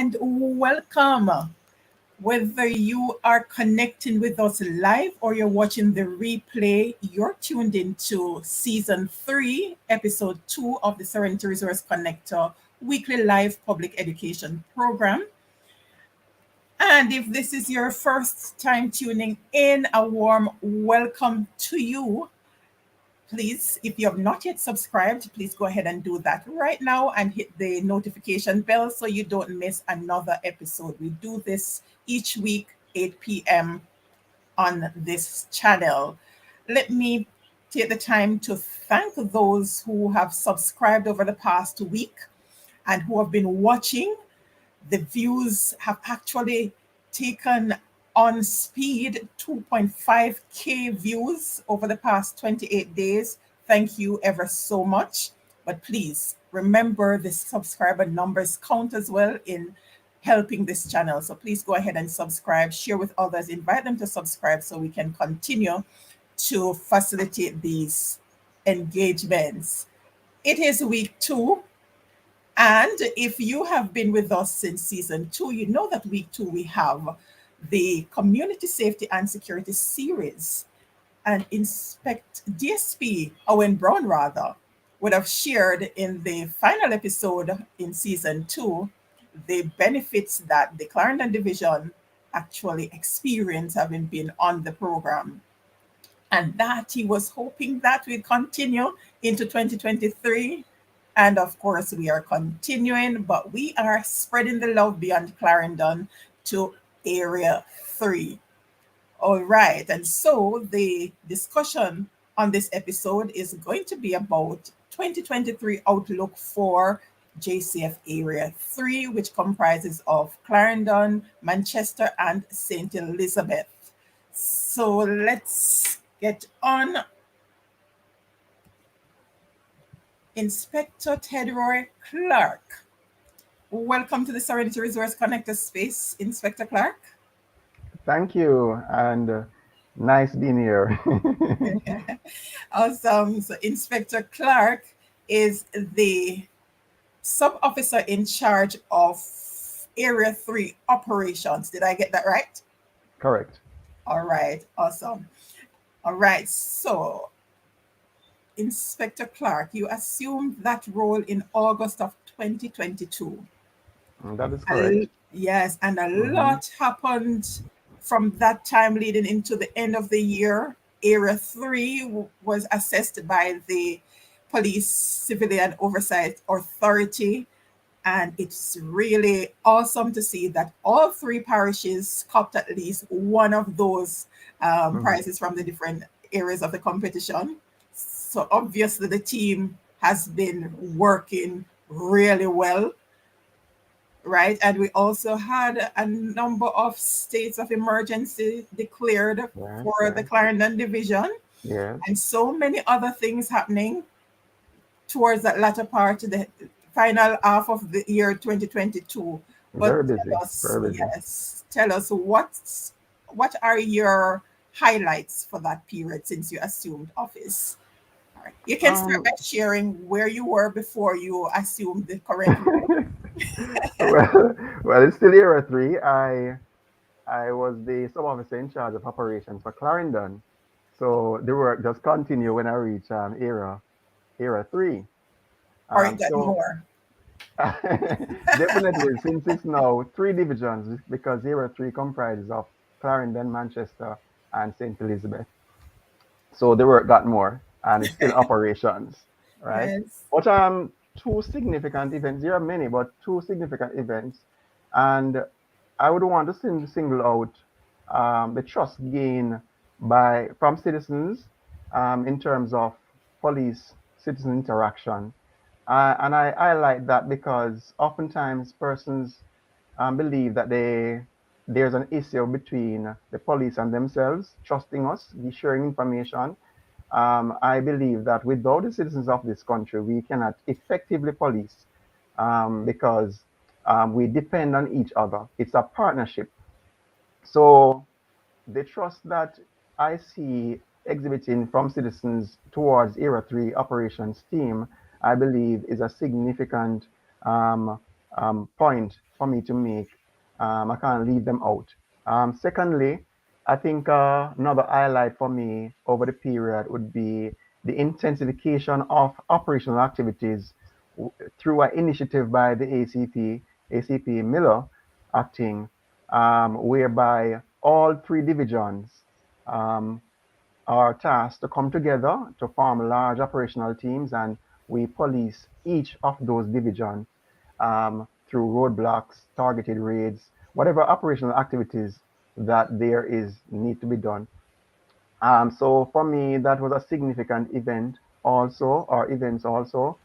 and welcome. Whether you are connecting with us live or you're watching the replay, you're tuned into Season 3, Episode 2 of the Serenity Resource Connector weekly live public education program. And if this is your first time tuning in, a warm welcome to you. Please, if you have not yet subscribed, please go ahead and do that right now and hit the notification bell so you don't miss another episode. We do this each week, 8 p.m. on this channel. Let me take the time to thank those who have subscribed over the past week and who have been watching. The views have actually taken on speed 2.5k views over the past 28 days. Thank you ever so much. But please remember the subscriber numbers count as well in helping this channel. So please go ahead and subscribe, share with others, invite them to subscribe so we can continue to facilitate these engagements. It is week 2. And if you have been with us since Season 2, you know that week 2 we have the Community Safety and Security Series. And DSP Owen Brown would have shared in the final episode in Season 2 the benefits that the Clarendon Division actually experienced having been on the program. And that he was hoping that would continue into 2023. And of course, we are continuing, but we are spreading the love beyond Clarendon to Area 3. All right. And so the discussion on this episode is going to be about 2023 outlook for JCF Area 3, which comprises of Clarendon, Manchester, and St. Elizabeth. So let's get on. Inspector Tedroy Clarke. Welcome to the Serenity Resource Connector space, Inspector Clarke. Thank you, and nice being here. Awesome. So Inspector Clarke is the sub-officer in charge of Area 3 operations. Did I get that right? Correct. All right. Awesome. All right. So Inspector Clarke, you assumed that role in August of 2022. That is correct. Yes, and a lot happened from that time leading into the end of the year. Area 3 was assessed by the Police Civilian Oversight Authority, and it's really awesome to see that all 3 parishes copped at least one of those prizes from the different areas of the competition. So obviously the team has been working really well, right? And we also had a number of states of emergency declared for the Clarendon Division. Yes. And so many other things happening towards that latter part, the final half of the year 2022. But Very busy. tell us, Very busy. yes, tell us what are your highlights for that period since you assumed office? You can start by sharing where you were before you assumed the correct role. well, it's still Area 3. I was the sub-officer in charge of operations for Clarendon. So the work just continue when I reach Area 3. Or you got more? Definitely, since it's now 3 divisions, because Area 3 comprises of Clarendon, Manchester, and St. Elizabeth. So the work got more. And it's still operations, right? Yes. But 2 significant events. There are many, but 2 significant events, and I would want to single out the trust gained from citizens in terms of police-citizen interaction, and I highlight that because oftentimes persons believe that there's an issue between the police and themselves, trusting us, sharing information. I believe that without the citizens of this country, we cannot effectively police because we depend on each other. It's a partnership. So the trust that I see exhibiting from citizens towards Area 3 operations team, I believe is a significant point for me to make. I can't leave them out. Secondly, I think another highlight for me over the period would be the intensification of operational activities through an initiative by the ACP Miller acting, whereby all three divisions um, are tasked to come together to form large operational teams, and we police each of those divisions through roadblocks, targeted raids, whatever operational activities that there is need to be done. So for me, that was a significant event also, or events also,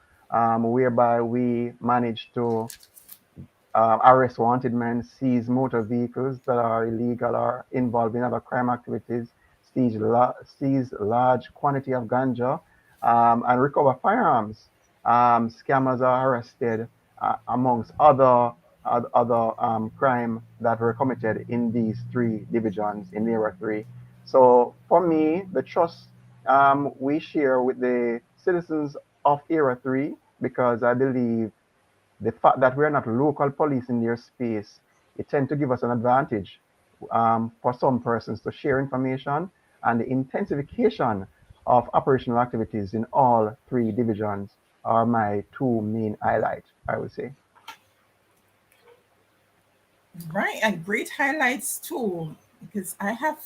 whereby we managed to arrest wanted men, seize motor vehicles that are illegal or involved in other crime activities, seize large quantity of ganja, and recover firearms. Scammers are arrested, amongst other crime that were committed in these three divisions in Era 3. So for me, the trust we share with the citizens of Era 3, because I believe the fact that we're not local police in their space, it tends to give us an advantage for some persons to share information, and the intensification of operational activities in all three divisions are my two main highlights, I would say. Right, and great highlights too, because I have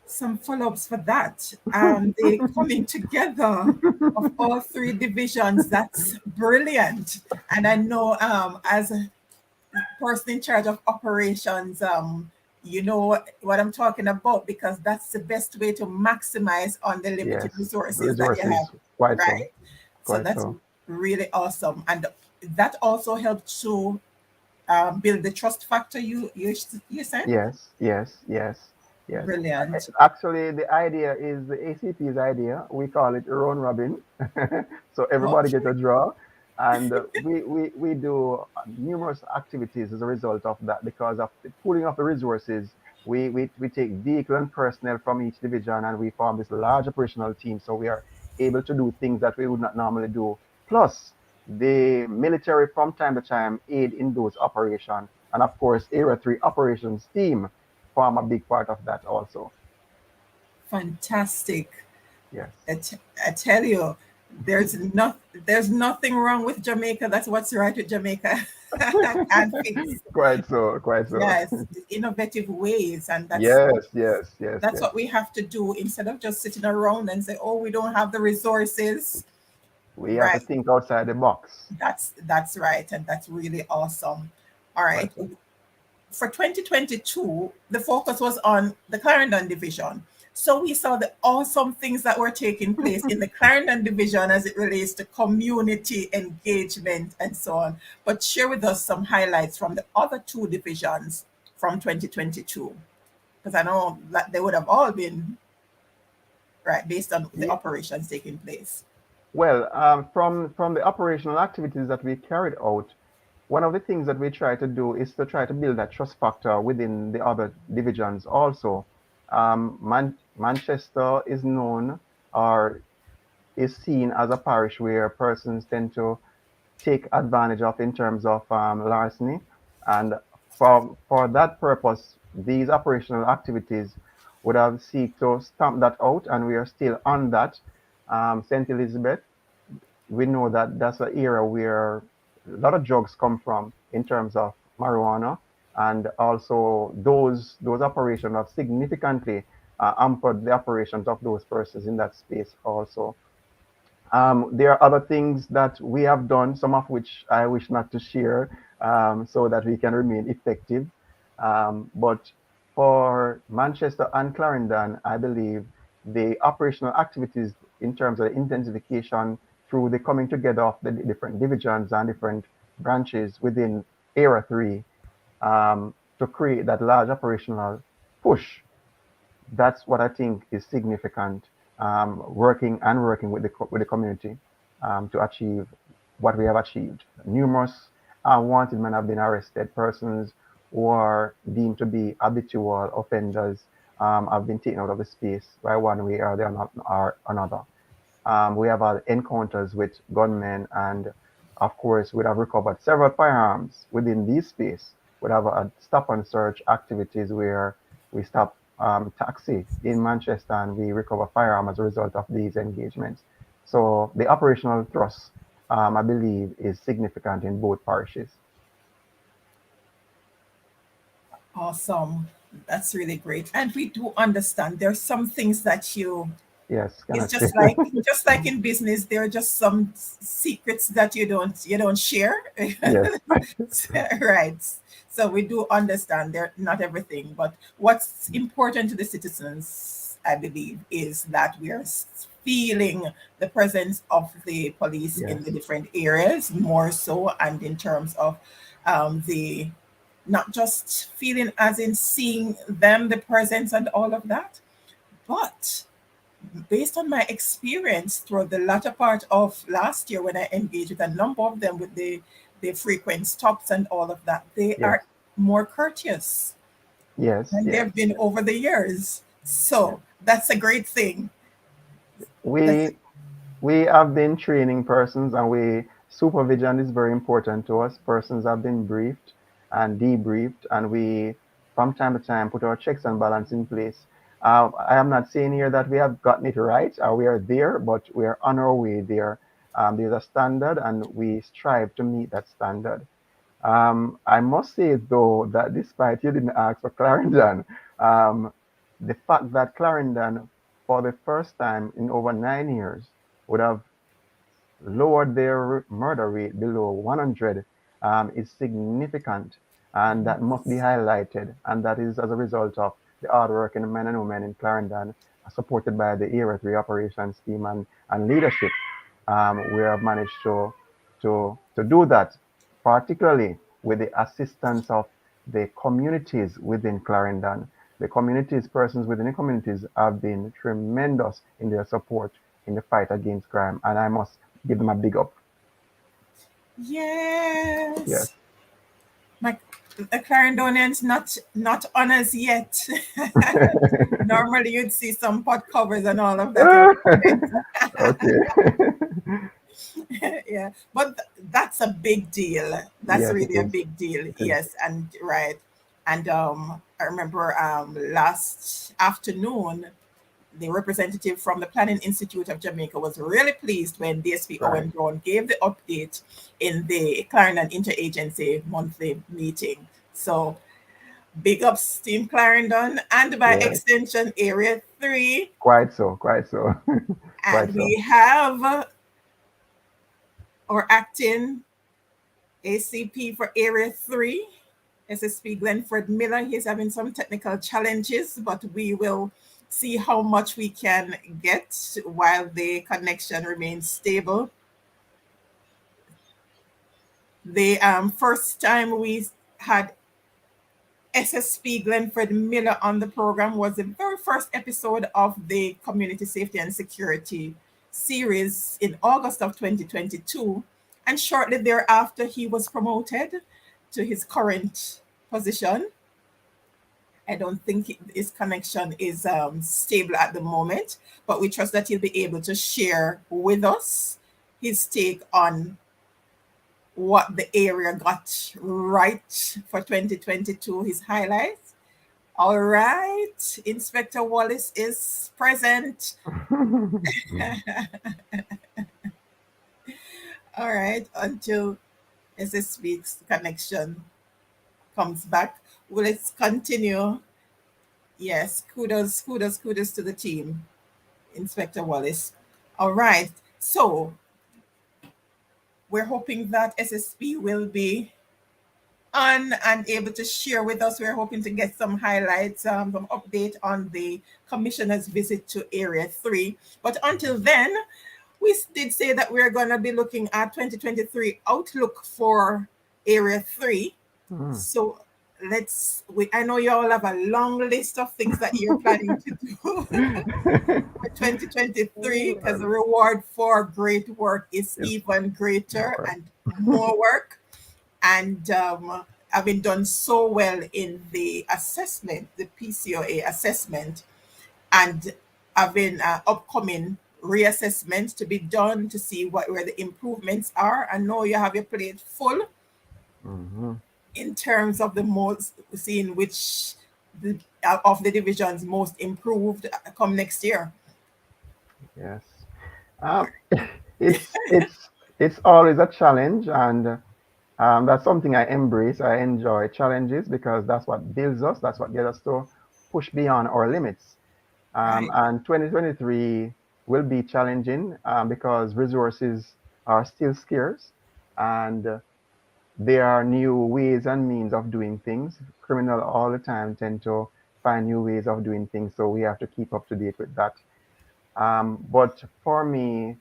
some follow-ups for that. The coming together of all three divisions, that's brilliant. And I know as a person in charge of operations, you know what I'm talking about, because that's the best way to maximize on the limited Yes, resources that you have. resources, quite so, Right. So quite that's so. really awesome. And that also helps to build the trust factor you said? Yes, yes, yes, yes. Brilliant. Actually, the idea is the ACP's idea. We call it round robin. So everybody Okay. gets a draw. And we do numerous activities as a result of that, because of the pooling of the resources. We take vehicle and personnel from each division, and we form this large operational team. So we are able to do things that we would not normally do. Plus, the military from time to time aid in those operations. And of course, Area 3 operations team form a big part of that also. Fantastic. Yes. I tell you, there's not there's nothing wrong with Jamaica. That's what's right with Jamaica. I can't fix. Quite so, quite so. Yes, the innovative ways, and Yes, yes, yes, that's yes. what we have to do instead of just sitting around and say, "Oh, we don't have the resources." We have to Right. think outside the box. That's right, and that's really awesome. All right. Quite so. For 2022, the focus was on the Clarendon division. So we saw the awesome things that were taking place in the Clarendon division as it relates to community engagement and so on. But share with us some highlights from the other two divisions from 2022, because I know that they would have all been right based on the Yeah. operations taking place. Well, from the operational activities that we carried out, one of the things that we try to do is to try to build that trust factor within the other divisions also. Manchester is known, or is seen as, a parish where persons tend to take advantage of in terms of larceny. And for that purpose, these operational activities would have seek to stamp that out, and we are still on that. St. Elizabeth, we know that that's an area where a lot of drugs come from in terms of marijuana, and also those operations have significantly hampered the operations of those persons in that space also. There are other things that we have done, some of which I wish not to share, so that we can remain effective. But for Manchester and Clarendon, I believe the operational activities in terms of the intensification through the coming together of the different divisions and different branches within Era 3, to create that large operational push, that's what I think is significant. Working with the community to achieve what we have achieved. Numerous wanted men have been arrested. Persons who are deemed to be habitual offenders have been taken out of the space by one way or another. We have had encounters with gunmen and of course, we'd have recovered several firearms within this space. We'd have a stop and search activities where we stop taxi in Manchester and we recover firearm as a result of these engagements. So the operational thrust, I believe, is significant in both parishes. Awesome. That's really great. And we do understand there's some things that Yes, it's cannot say. just like in business, there are just some secrets that you don't share. Yes, Right. So we do understand they're not everything, but what's important to the citizens, I believe, is that we are feeling the presence of the police in the yes, different areas more so, and in terms of the not just feeling as in seeing them, the presence and all of that, but based on my experience through the latter part of last year when I engaged with a number of them with the frequent stops and all of that, they yes, are more courteous yes, than they've yes, been over the years. yes. So that's a great thing. That's We we have been training persons and we supervision is very important to us. Persons have been briefed and debriefed and we from time to time put our checks and balance in place. I am not saying here that we have gotten it right or we are there, but we are on our way there. There's a standard and we strive to meet that standard. I must say though that despite you didn't ask for Clarendon, um, the fact that Clarendon, for the first time in over 9 years, would have lowered their murder rate below 100 is significant, and that must be highlighted. And that is as a result of the hardworking men and women in Clarendon, supported by the Area 3 operations team and leadership. We have managed to do that, particularly with the assistance of the communities within Clarendon. The communities, persons within the communities have been tremendous in their support in the fight against crime, and I must give them a big up. Yes. yes. My the Clarendonians not on us yet. Normally you'd see some pot covers and all of that in the comments. Okay. Yeah, but that's a big deal. That's Yes, it really a is. big deal. It is. Yes, and right. And I remember last afternoon, the representative from the Planning Institute of Jamaica was really pleased when DSP Right. Owen Brown gave the update in the Clarendon Interagency monthly meeting. So big ups Team Clarendon and by Yes. extension Area 3. Quite so. Quite so. Quite And so. we have our acting ACP for Area 3, SSP Glenford Miller. He's having some technical challenges, but we will see how much we can get while the connection remains stable. The first time we had SSP Glenford Miller on the program was the very first episode of the Community Safety and Security series in August of 2022. And shortly thereafter, he was promoted to his current position. I don't think his connection is stable at the moment, but we trust that he'll be able to share with us his take on what the area got right for 2022, his highlights. All right, Inspector Wallace is present. All right, until SSB's connection comes back, well, let's continue. Yes, kudos to the team, Inspector Wallace. All right, so we're hoping that SSB will be on and able to share with us. We're hoping to get some highlights, some update on the commissioner's visit to Area 3. But until then, we did say that we're going to be looking at 2023 outlook for Area 3. Mm. So I know you all have a long list of things that you're planning to do for 2023 because the reward for great work is Yes, even greater more. and more work. And having done so well in the assessment, the PCOA assessment, and having upcoming reassessment to be done to see where the improvements are. I know you have your plate full Mm-hmm. in terms of the most, seeing which of the divisions most improved come next year. Yes. Um, it's always a challenge, and that's something I embrace. I enjoy challenges because that's what builds us. That's what gets us to push beyond our limits. Right. And 2023 will be challenging because resources are still scarce, and there are new ways and means of doing things. Criminal all the time tend to find new ways of doing things, so we have to keep up to date with that. But for me,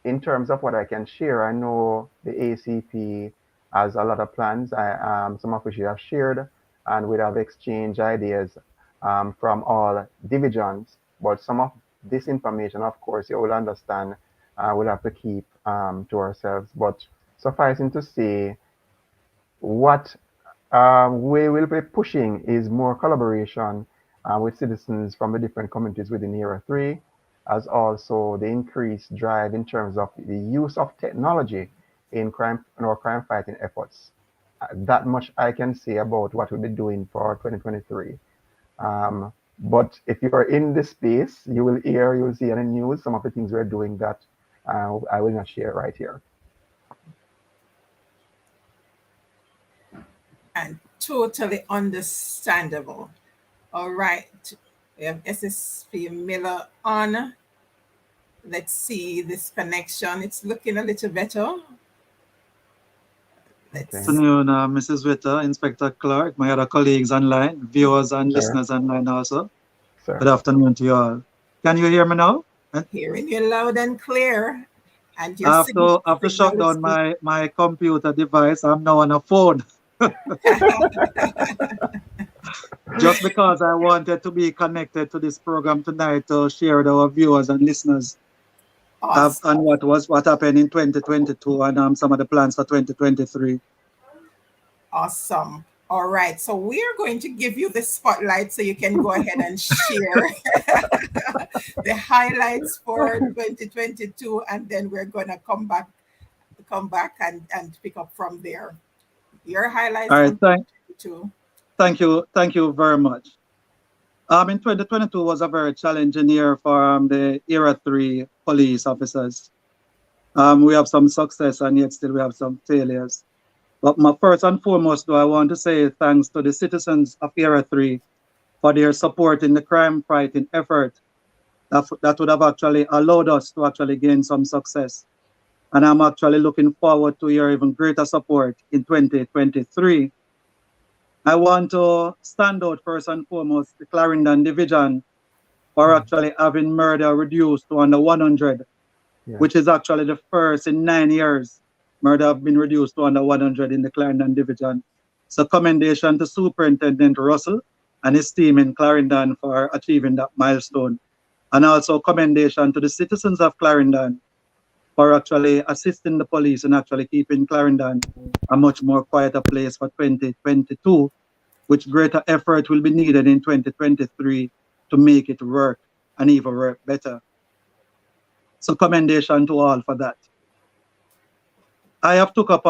in terms of what I can share, I know the ACP has a lot of plans, some of which you have shared, and we have exchanged ideas from all divisions. But some of this information, of course, you will understand, we'll have to keep to ourselves. But sufficing to say, what we will be pushing is more collaboration with citizens from the different communities within Era 3, as also the increased drive in terms of the use of technology in our crime fighting efforts. That much I can say about what we'll be doing for 2023. But if you're in this space, you will see on the news some of the things we're doing that I will not share right here. And totally understandable. All right. We have SSP Miller on. Let's see this connection. It's looking a little better. Okay. Let's. Afternoon, Mrs. Witter, Inspector Clarke, my other colleagues online, viewers and Sir, listeners online also. Good sir. afternoon to you all. Can you hear me now? Hearing you loud and clear. And your I have to shut signal is down my computer device. I'm now on a phone. Just because I wanted to be connected to this program tonight to share with our viewers and listeners awesome. and what happened in 2022 and some of the plans for 2023. Awesome. All right. So we are going to give you the spotlight so you can go ahead and share the highlights for 2022, and then we're going to come back and pick up from there. Your highlights All right, from 2022. thank you very much. In 2022 was a very challenging year for the Era 3 police officers. We have some success and yet still we have some failures. But first and foremost, though, I want to say thanks to the citizens of Era 3 for their support in the crime fighting effort that would have actually allowed us to actually gain some success. And I'm actually looking forward to your even greater support in 2023. I want to stand out first and foremost the Clarendon division for actually having murder reduced to under 100, Yeah. which is actually the first in 9 years murder have been reduced to under 100 in the Clarendon division. So commendation to Superintendent Russell and his team in Clarendon for achieving that milestone. And also commendation to the citizens of Clarendon for actually assisting the police and actually keeping Clarendon a much more quieter place for 2022, which greater effort will be needed in 2023 to make it work and even work better. So commendation to all for that. I have took up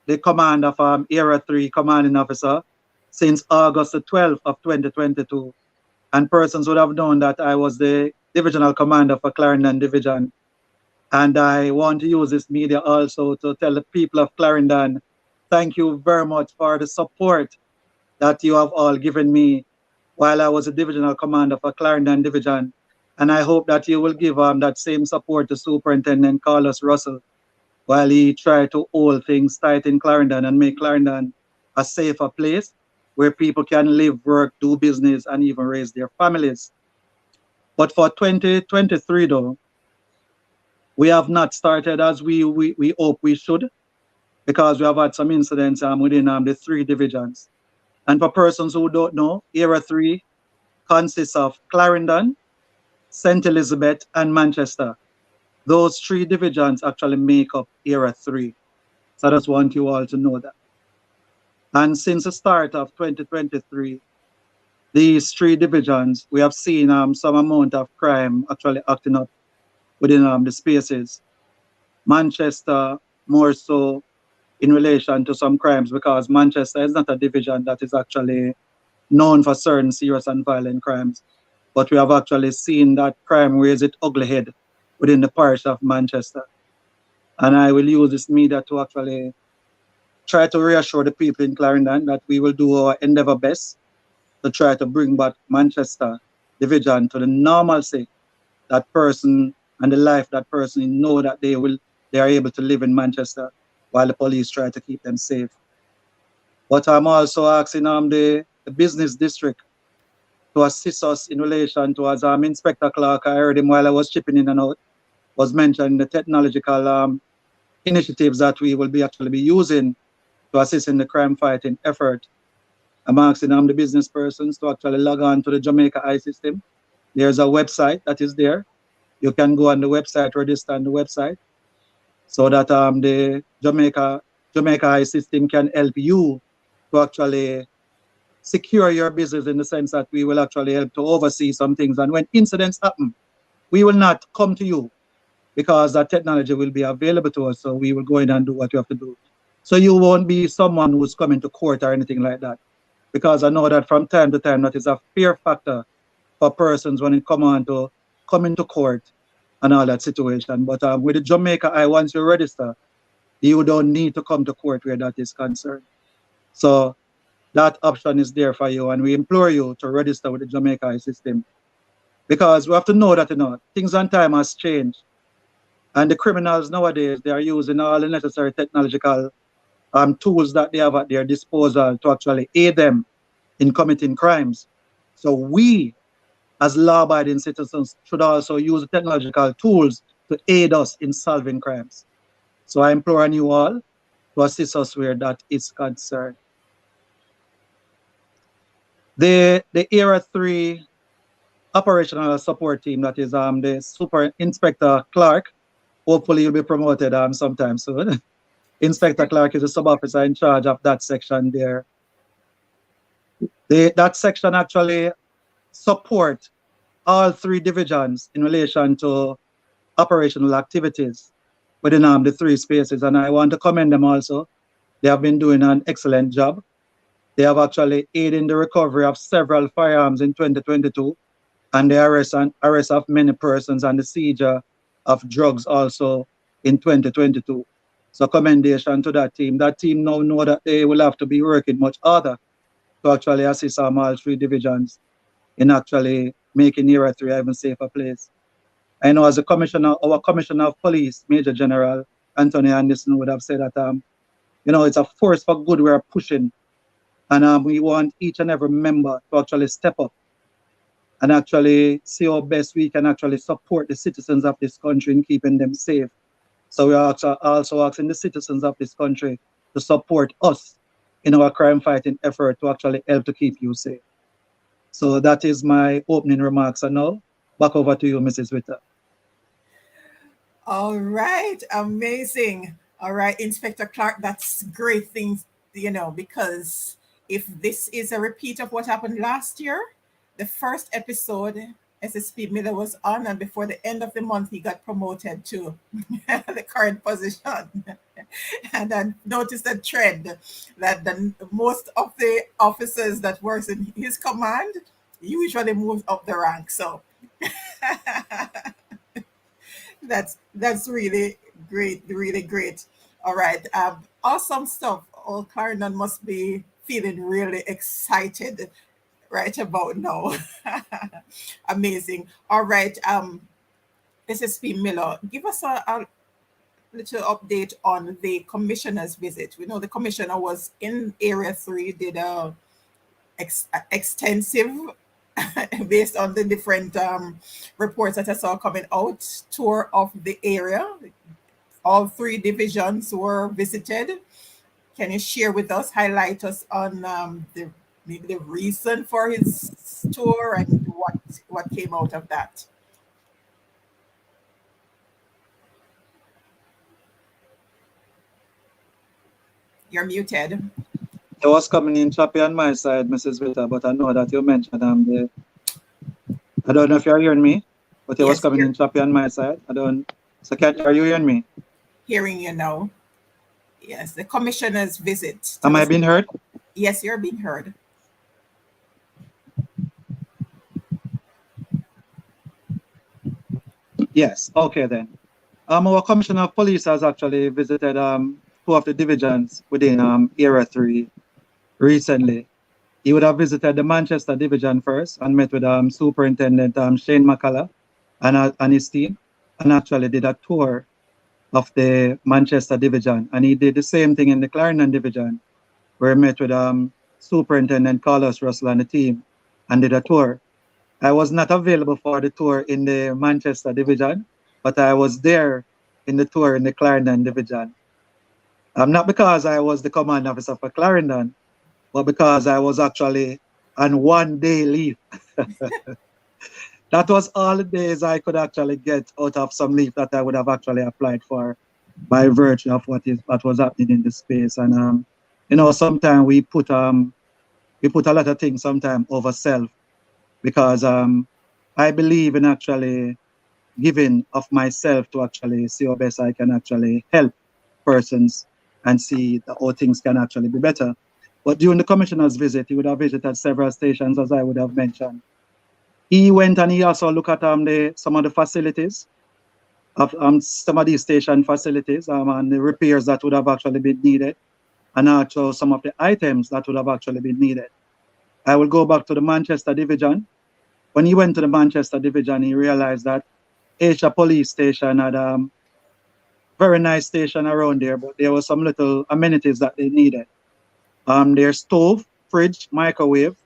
the command of Era 3 commanding officer since August the 12th of 2022. And persons would have known that I was the divisional commander for Clarendon Division. And I want to use this media also to tell the people of Clarendon, thank you very much for the support that you have all given me while I was a divisional commander for Clarendon Division. And I hope that you will give that same support to Superintendent Carlos Russell while he tried to hold things tight in Clarendon and make Clarendon a safer place where people can live, work, do business, and even raise their families. But for 2023, though, we have not started as we hope we should, because we have had some incidents within the 3 divisions. And for persons who don't know, Era 3 consists of Clarendon, St. Elizabeth, and Manchester. Those 3 divisions actually make up Era 3. So I just want you all to know that. And since the start of 2023, these 3 divisions, we have seen some amount of crime actually acting up within the spaces. Manchester more so in relation to some crimes, because Manchester is not a division that is actually known for certain serious and violent crimes. But we have actually seen that crime raise its ugly head within the parish of Manchester. And I will use this media to actually try to reassure the people in Clarendon that we will do our endeavor best to try to bring back Manchester division to the normalcy that person and the life that person know that they are able to live in Manchester while the police try to keep them safe. But I'm also asking the business district to assist us in relation to, as Inspector Clarke, I heard him while I was chipping in and out, was mentioning the technological initiatives that we will be actually be using to assist in the crime fighting effort. I'm asking the business persons to actually log on to the Jamaica I system. There's a website that is there. You can go on the website, register on the website, so that the Jamaica I system can help you to actually secure your business, in the sense that we will actually help to oversee some things. And when incidents happen, we will not come to you, because that technology will be available to us. So we will go in and do what you have to do. So you won't be someone who's coming to court or anything like that. Because I know that from time to time, that is a fear factor for persons when it come on to come into court and all that situation. But with the Jamaica I, once you register, you don't need to come to court where that is concerned. So that option is there for you, and we implore you to register with the Jamaica I system. Because we have to know that, things and time has changed. And the criminals nowadays, they are using all the necessary technological tools that they have at their disposal to actually aid them in committing crimes. So we, as law-abiding citizens, should also use the technological tools to aid us in solving crimes. So I implore on you all to assist us where that is concerned. The Era 3 operational support team, that is the Super Inspector Clarke, hopefully you'll be promoted sometime soon. Inspector Clarke is the sub-officer in charge of that section there. That section actually support all 3 divisions in relation to operational activities within the 3 spaces. And I want to commend them also. They have been doing an excellent job. They have actually aided in the recovery of several firearms in 2022, and the arrest of many persons, and the seizure of drugs also in 2022. So commendation to that team. That team now know that they will have to be working much harder to actually assist all 3 divisions in actually making Era 3 even safer place. I know as a commissioner, our commissioner of police, Major General Anthony Anderson, would have said that it's a force for good we are pushing, and we want each and every member to actually step up and actually see how best we can actually support the citizens of this country in keeping them safe. So we are also asking the citizens of this country to support us in our crime fighting effort to actually help to keep you safe. So that is my opening remarks. And now, back over to you, Mrs. Witter. All right, amazing. All right, Inspector Clarke, that's great things, because if this is a repeat of what happened last year, the first episode, SSP Miller was on, and before the end of the month, he got promoted to the current position. And I noticed a trend that most of the officers that works in his command usually move up the rank. So that's really great, really great. All right, awesome stuff. Oh, Clarendon must be feeling really excited right about now. Amazing. All right, SSP Miller, give us a little update on the commissioner's visit. We know the commissioner was in Area 3, did a extensive, based on the different reports that I saw coming out, tour of the area. All 3 divisions were visited. Can you share with us, highlight us on maybe the reason for his tour and what came out of that? You're muted. It was coming in choppy on my side, Mrs. Witter, but I know that you mentioned I don't know if you're hearing me, but it was Yes, coming in choppy on my side. I don't. So, Kat, are you hearing me? hearing you now. Yes, the commissioner's visit to Am the I being heard? Yes, you're being heard. Yes. Okay then. Our commissioner of police has actually visited two of the divisions within Area 3 recently. He would have visited the Manchester division first and met with Superintendent Shane McCullough and his team, and actually did a tour of the Manchester division. And he did the same thing in the Clarendon division, where he met with Superintendent Carlos Russell and the team and did a tour. I was not available for the tour in the Manchester division, but I was there in the tour in the Clarendon division. Not because I was the command officer for Clarendon, but because I was actually on 1 day leave. That was all the days I could actually get out of some leave that I would have actually applied for by virtue of what was happening in the space. And sometimes we put a lot of things sometimes over self, because I believe in actually giving of myself to actually see how best I can actually help persons and see how things can actually be better. But during the commissioner's visit, he would have visited several stations, as I would have mentioned. He went and he also looked at some of the facilities of some of these station facilities and the repairs that would have actually been needed, and also some of the items that would have actually been needed. I will go back to the Manchester division. When he went to the Manchester division, he realized that Asia police station had very nice station around there, but there were some little amenities that they needed. Their stove, fridge, microwave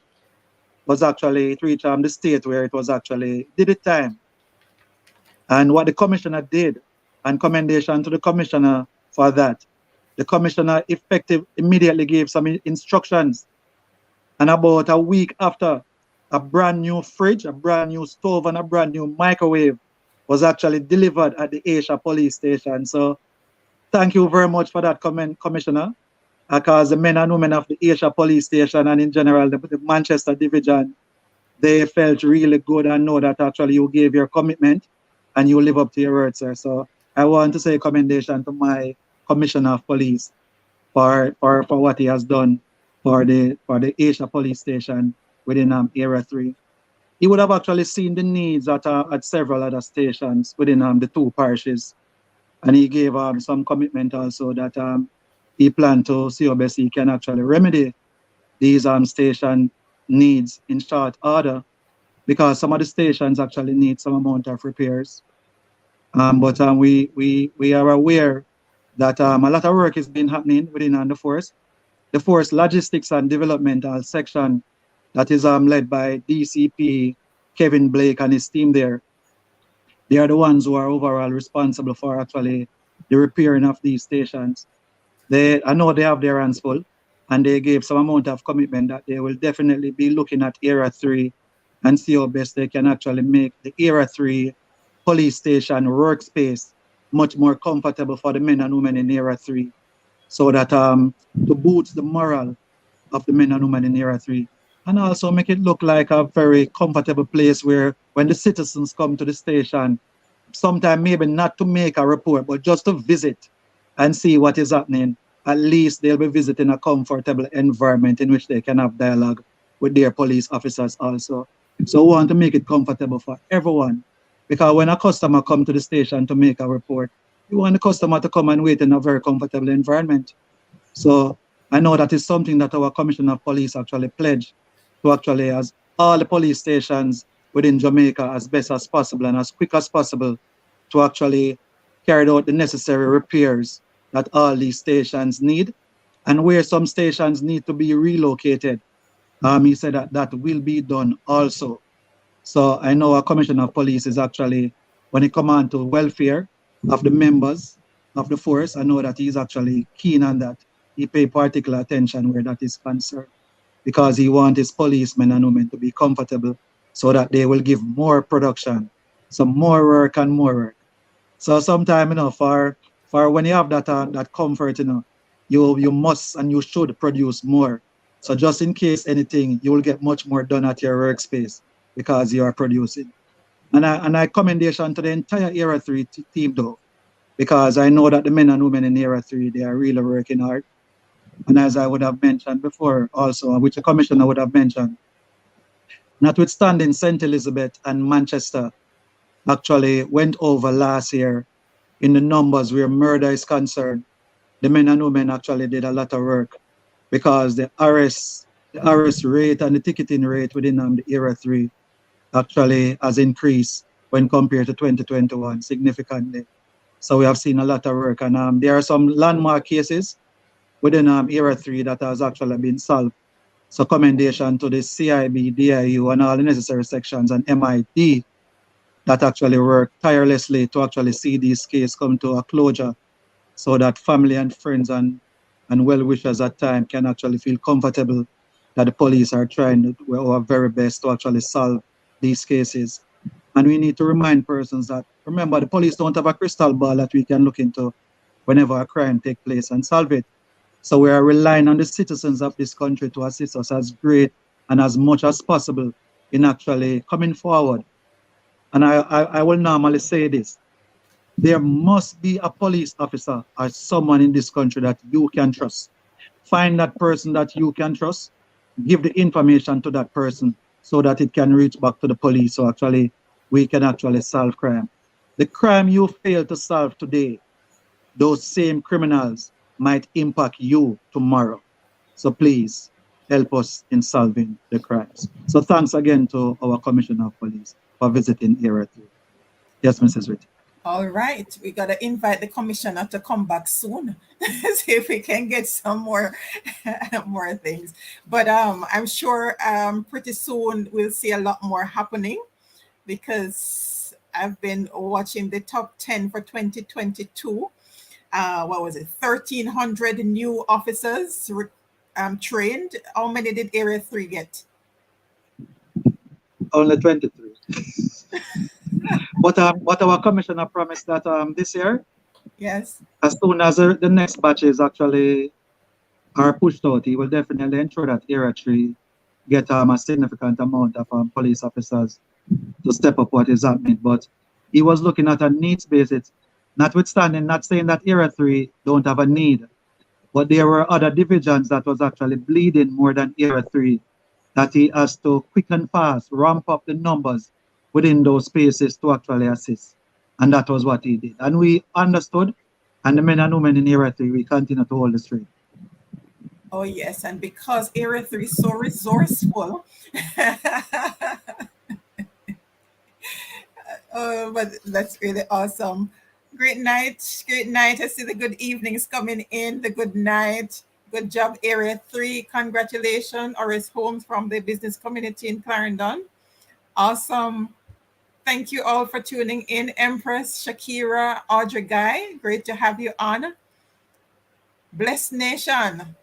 was actually, it reached the state where it was actually, did it time. And what the commissioner did, and commendation to the commissioner for that, the commissioner immediately gave some instructions. And about a week after, a brand new fridge, a brand new stove, and a brand new microwave was actually delivered at the Asia police station. So thank you very much for that comment, Commissioner, because the men and women of the Asia police station and in general the Manchester division, they felt really good and know that actually you gave your commitment and you live up to your word, sir. So I want to say commendation to my Commissioner of Police for what he has done for the Asia police station within Area 3. He would have actually seen the needs at several other stations within the two parishes. And he gave some commitment also that he planned to see how best he can actually remedy these station needs in short order, because some of the stations actually need some amount of repairs. But we are aware that a lot of work is being happening within the force. The force logistics and developmental section that is led by DCP Kevin Blake and his team there. They are the ones who are overall responsible for actually the repairing of these stations. I know they have their hands full, and they gave some amount of commitment that they will definitely be looking at Area 3 and see how best they can actually make the Area 3 police station workspace much more comfortable for the men and women in Area 3, so that to boost the morale of the men and women in Area 3, and also make it look like a very comfortable place where when the citizens come to the station, sometimes maybe not to make a report, but just to visit and see what is happening, at least they'll be visiting a comfortable environment in which they can have dialogue with their police officers also. So we want to make it comfortable for everyone, because when a customer comes to the station to make a report, you want the customer to come and wait in a very comfortable environment. So I know that is something that our Commissioner of Police actually pledged to actually, as all the police stations within Jamaica, as best as possible and as quick as possible, to actually carry out the necessary repairs that all these stations need. And where some stations need to be relocated, he said that that will be done also. So I know our Commissioner of Police is actually, when it comes on to welfare of the members of the force, I know that he's actually keen on that. He pay particular attention where that is concerned, because he wants his policemen and women to be comfortable so that they will give more production, some more work and more work. So sometimes, for when you have that comfort, you must and you should produce more. So just in case anything, you will get much more done at your workspace because you are producing. And I commendation to the entire Era 3 team though, because I know that the men and women in Era 3, they are really working hard. And as I would have mentioned before also, which the commissioner would have mentioned, notwithstanding St. Elizabeth and Manchester actually went over last year in the numbers where murder is concerned, the men and women actually did a lot of work because the arrest rate and the ticketing rate within the Era 3 actually has increased when compared to 2021 significantly. So we have seen a lot of work, and there are some landmark cases within Era 3 that has actually been solved. So commendation to the CIB, DIU, and all the necessary sections and MID that actually work tirelessly to actually see these cases come to a closure so that family and friends and well-wishers at time can actually feel comfortable that the police are trying our very best to actually solve these cases. And we need to remind persons that, remember, the police don't have a crystal ball that we can look into whenever a crime takes place and solve it. So we are relying on the citizens of this country to assist us as great and as much as possible in actually coming forward. And I will normally say this. There must be a police officer or someone in this country that you can trust. Find that person that you can trust, give the information to that person so that it can reach back to the police so actually we can actually solve crime. The crime you fail to solve today, those same criminals might impact you tomorrow. So please help us in solving the crimes. So thanks again to our Commissioner of Police for visiting Era 3. Yes, Mrs. Ritty. All right, we got to invite the commissioner to come back soon, see if we can get some more more things. But I'm sure pretty soon we'll see a lot more happening, because I've been watching the top 10 for 2022. What was it? 1,300 new officers trained. How many did Area 3 get? Only 23. But our commissioner promised that this year, Yes. as soon as the next batches actually are pushed out, he will definitely ensure that Area 3 get a significant amount of police officers to step up what is happening. But he was looking at a needs basis, notwithstanding, not saying that Area 3 don't have a need, but there were other divisions that was actually bleeding more than Area 3 that he has to quick and fast ramp up the numbers within those spaces to actually assist. And that was what he did. And we understood, and the men and women in Area 3, we continue to hold the straight. Oh, yes. And because Area 3 is so resourceful, oh, but that's really awesome. Great night. Great night. I see the good evenings coming in, the good night. Good job, Area 3. Congratulations, Oris Holmes from the business community in Clarendon. Awesome. Thank you all for tuning in. Empress, Shakira, Audrey Guy, great to have you on. Blessed Nation,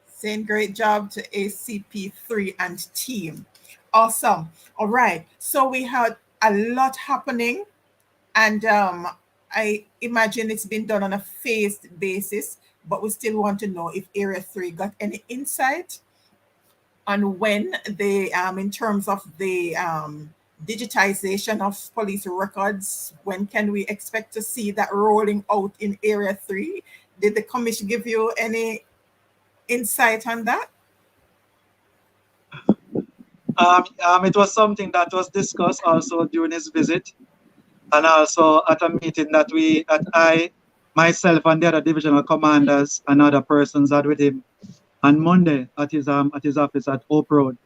saying great job to ACP3 and team. Awesome. All right. So we had a lot happening, and I imagine it's been done on a phased basis, but we still want to know if Area 3 got any insight on when they, in terms of the digitization of police records, when can we expect to see that rolling out in Area 3? Did the commission give you any insight on that? It was something that was discussed also during his visit, and also at a meeting that I, myself, and the other divisional commanders and other persons had with him on Monday at his office at Hope Road.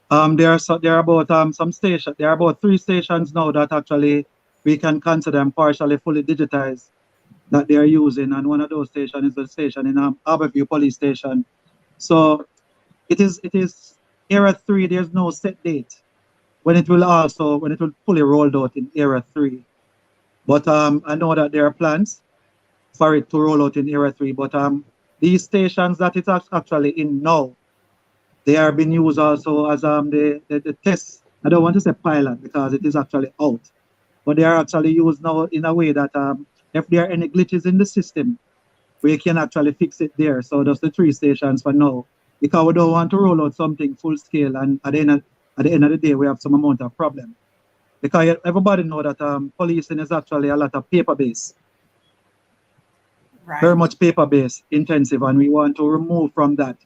There are about some stations. There are about 3 stations now that actually we can consider them partially fully digitized that they are using, and one of those stations is the station in Harborview Police Station. So it is Area 3. There's no set date when it will fully rolled out in Area 3. But I know that there are plans for it to roll out in Area 3. But these stations that it's actually in now, they are being used also as the test. I don't want to say pilot because it is actually out, but they are actually used now in a way that if there are any glitches in the system, we can actually fix it there. So that's the 3 stations for now, because we don't want to roll out something full scale and at the end of the day we have some amount of problem. because everybody know that policing is actually a lot of paper-based, very Right. much paper-based, intensive, and we want to remove from that.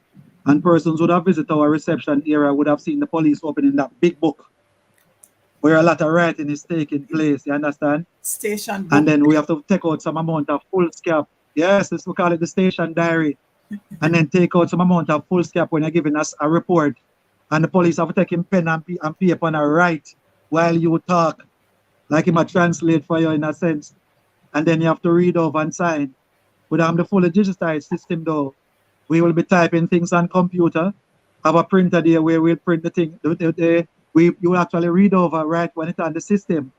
And persons would have visited our reception area would have seen the police opening that big book where a lot of writing is taking place, you understand? Station book. And then we have to take out some amount of foolscap. Yes, we call it the station diary. And then take out some amount of foolscap when you're giving us a report. And the police have to take him pen and paper and write while you talk, like him a translate for you in a sense. And then you have to read over and sign. With the fully digitized system though, we will be typing things on computer, have a printer there where we'll print the thing. You will actually read over right when it's on the system.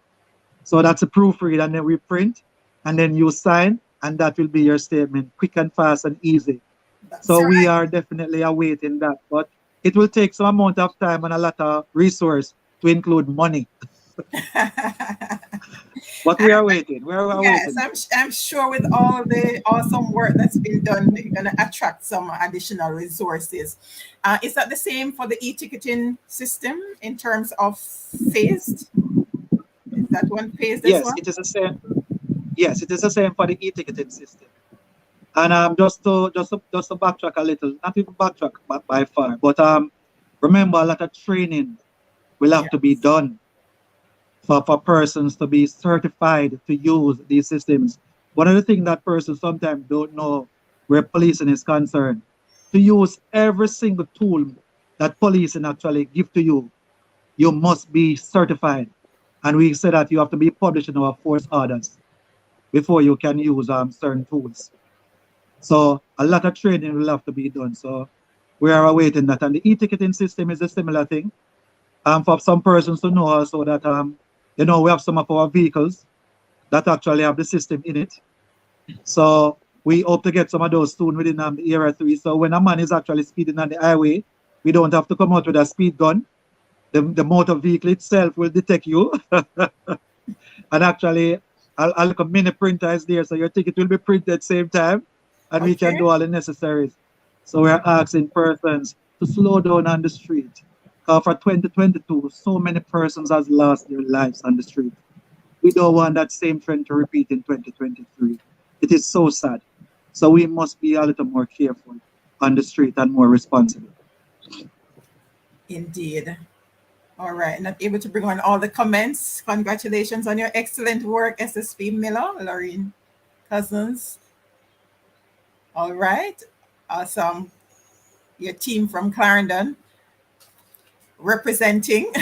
So that's a proofread, and then we print, and then you sign, and that will be your statement, quick and fast and easy. That's So we right. are definitely awaiting that, but it will take some amount of time and a lot of resource to include money. But we are waiting. We are Yes, waiting. I'm sure with all the awesome work that's been done, you're going to attract some additional resources. Is that the same for the e-ticketing system in terms of phased? Is that one phased as Yes, well? it is the same. Yes, it is the same for the e-ticketing system. And just to backtrack a little, not even backtrack by far, but remember a lot of training will have to be Yes. done for persons to be certified to use these systems. One of the things that persons sometimes don't know where policing is concerned, to use every single tool that policing actually give to you, you must be certified. And we say that you have to be published in our force orders before you can use certain tools. So a lot of training will have to be done. So we are awaiting that. And the e-ticketing system is a similar thing. For some persons to know also that we have some of our vehicles that actually have the system in it. So we hope to get some of those soon within the Area 3. So when a man is actually speeding on the highway, we don't have to come out with a speed gun. The motor vehicle itself will detect you. And actually, I'll look a mini printer is there, so your ticket will be printed at the same time, and we can Okay. do all the necessaries. So we're asking persons to slow down on the street. For 2022, so many persons has lost their lives on the street. We don't want that same trend to repeat in 2023. It is so sad. So we must be a little more careful on the street and more responsible. Indeed. All right. Not able to bring on all the comments. Congratulations on your excellent work, SSP Miller, Lorraine Cousins. All right. Awesome. Your team from Clarendon representing.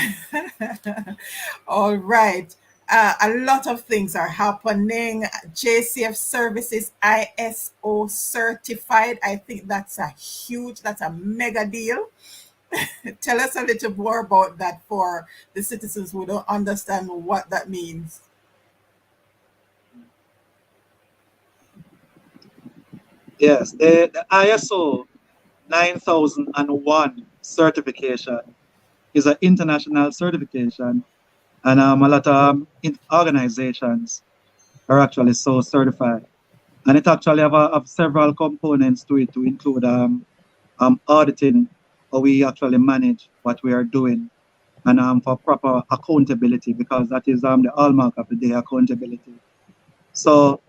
All right. A lot of things are happening. JCF Services ISO certified. I think that's a mega deal. Tell us a little more about that for the citizens who don't understand what that means. Yes, the ISO 9001 certification is an international certification, and a lot of organizations are actually so certified. And it actually have several components to it, to include auditing, how we actually manage what we are doing, and for proper accountability, because that is the hallmark of the day, accountability. So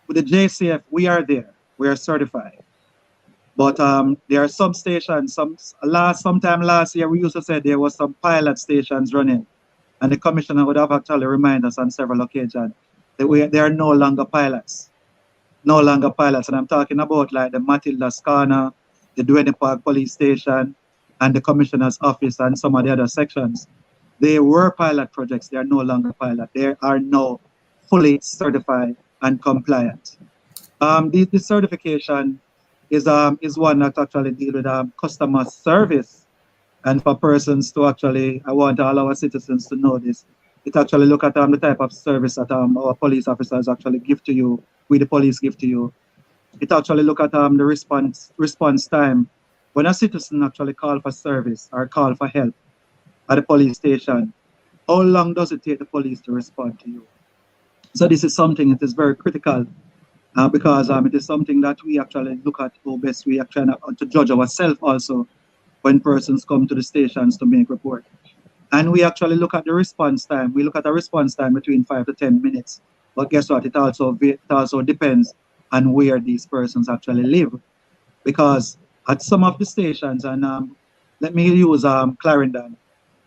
with the JCF, we are there, we are certified. But there are some stations, sometime last year, we used to say there was some pilot stations running, and the commissioner would have actually reminded us on several occasions that they are no longer pilots. No longer pilots. And I'm talking about like the Matilda Scanner, the Duane Park Police Station, and the Commissioner's Office, and some of the other sections. They were pilot projects. They are no longer pilot. They are now fully certified and compliant. The certification is one that actually deal with customer service, and for persons to actually, I want all our citizens to know this. It actually look at the type of service that our police officers actually give to you, we the police give to you. It actually look at the response time. When a citizen actually call for service or call for help at the police station, how long does it take the police to respond to you? So this is something that is very critical, because it is something that we actually look at how best we actually to judge ourselves also when persons come to the stations to make report. And we actually look at the response time. We look at a response time between 5 to 10 minutes. But guess what? It also depends on where these persons actually live. Because at some of the stations, and let me use Clarendon,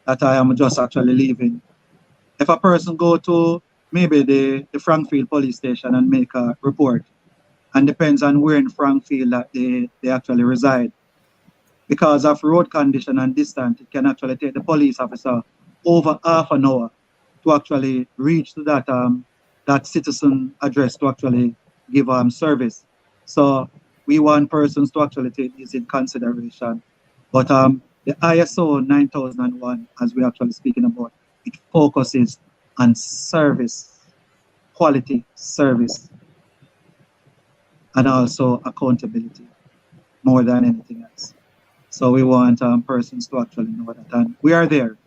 that I am just actually leaving. If a person go to maybe the Frankfield police station and make a report, and depends on where in Frankfield that they actually reside, because of road condition and distance, it can actually take the police officer over half an hour to actually reach to that citizen address to actually give service. So we want persons to actually take this in consideration. But the ISO 9001, as we're actually speaking about, it focuses on service, quality service, and also accountability more than anything else. So we want persons to actually know that. And we are there.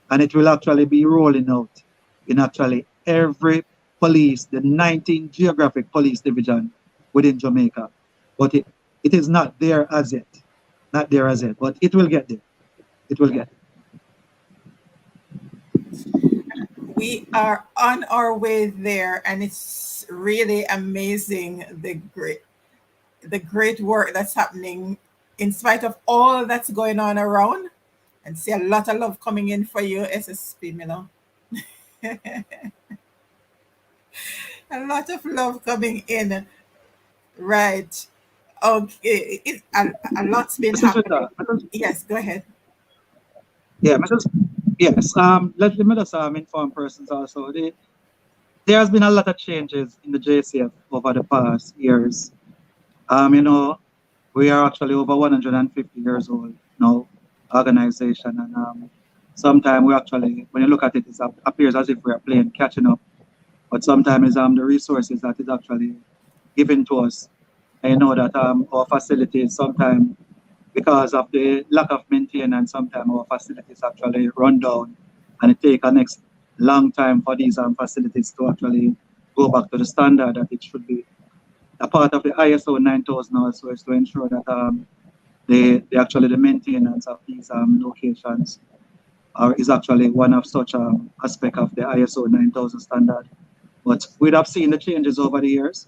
And it will actually be rolling out in actually every police, the 19 geographic police division within Jamaica. But it is not there as yet. Not there as yet, but it will get there. It will get there. We are on our way there, and it's really amazing the great work that's happening in spite of all that's going on around, and see a lot of love coming in for you, SSP, you know. A lot of love coming in. Right. Okay. A lot's been happening. Yes, go ahead. Yeah, yes. Let me just inform persons also. There has been a lot of changes in the JCF over the past years. You know, we are actually over 150 years old now, organization, and sometimes we actually, when you look at it, it appears as if we are playing catching up. But sometimes the resources that is actually given to us, I know that our facilities sometimes, because of the lack of maintenance, sometimes our facilities actually run down, and it takes a next long time for these facilities to actually go back to the standard that it should be. A part of the ISO 9000 also is to ensure that the maintenance of these locations is actually one of such aspect of the ISO 9000 standard. But we'd have seen the changes over the years.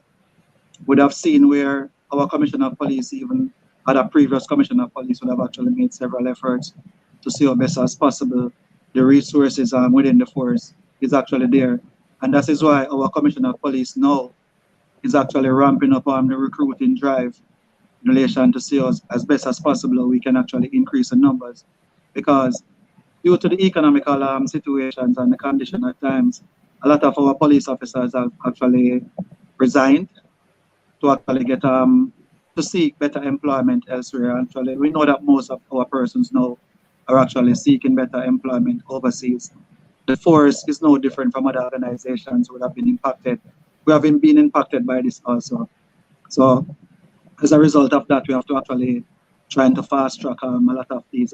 We'd have seen where our Commissioner of Police, even at a previous Commissioner of Police, would have actually made several efforts to see how best as possible the resources within the force is actually there. And that is why our Commissioner of Police now is actually ramping up the recruiting drive in relation to see us as best as possible we can actually increase the numbers. Because due to the economical situations and the condition at times, a lot of our police officers have actually resigned to actually get to seek better employment elsewhere. Actually, we know that most of our persons now are actually seeking better employment overseas. The force is no different from other organizations who have been impacted. We have been impacted by this also. So as a result of that, we have to actually try to fast track a lot of these